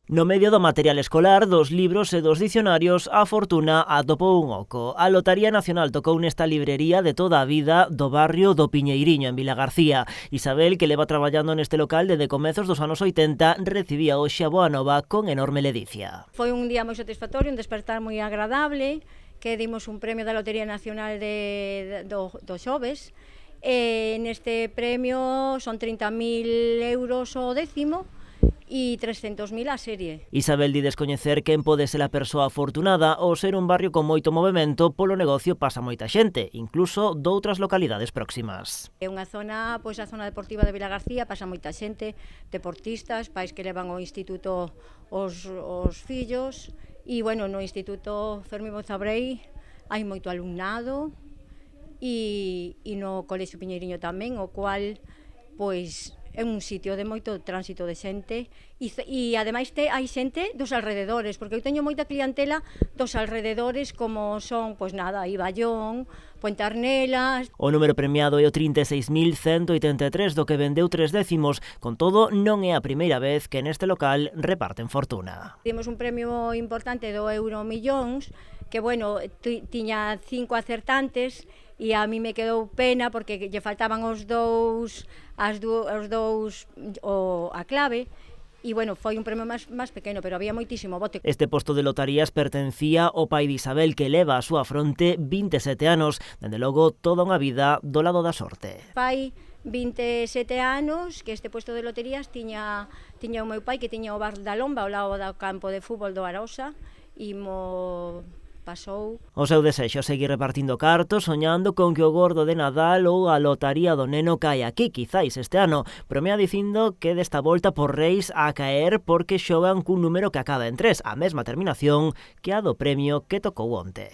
No medio do material escolar, dos libros e dos dicionarios, a fortuna atopou un oco. A Lotaría Nacional tocou nesta librería de toda a vida do barrio do Piñeiriño, en Vilagarcía. Isabel, que leva traballando neste local desde comezos dos anos 80, recibía hoxe a boa nova con enorme ledicia. Foi un día moi satisfactorio, un despertar moi agradable, que dimos un premio da Lotería Nacional do xoves. Neste premio son 30.000 euros o décimo, e 300.000 a serie. Isabel di descoñecer quen pode ser a persoa afortunada ao ser un barrio con moito movemento. Polo negocio pasa moita xente, incluso doutras localidades próximas. É unha zona, pois a zona deportiva de Vilagarcía, pasa moita xente, deportistas, pais que levan ao instituto os fillos, e bueno, no Instituto Fermín Bozabrei hai moito alumnado, e no Colexio Piñeiriño tamén, o cual, pois, é un sitio de moito tránsito de xente e ademais hai xente dos alrededores, porque eu teño moita clientela dos alrededores, como son, pois nada, Iballón, Puente Arnelas. O número premiado é o 36.183, do que vendeu 3 décimos. Con todo, non é a primeira vez que neste local reparten fortuna. Dimos un premio importante do Euromillóns, que, bueno, tiña 5 acertantes, e a mí me quedou pena porque lle faltaban a clave, e bueno, foi un premio máis pequeno, pero había moitísimo bote. Este posto de lotarías pertencía ao pai de Isabel, que leva a súa fronte 27 anos, dende logo toda unha vida do lado da sorte. Fai 27 anos que este posto de loterías tiña o meu pai, que tiña o bar da Lomba ao lado do campo de fútbol do Arosa, e pasou. O seu desexo seguir repartindo cartos, soñando con que o gordo de Nadal ou a lotaría do neno caia aquí, quizáis este ano. Promea dicindo que desta volta por Reis a caer porque xogan cun número que acaba en 3, a mesma terminación que a do premio que tocou onte.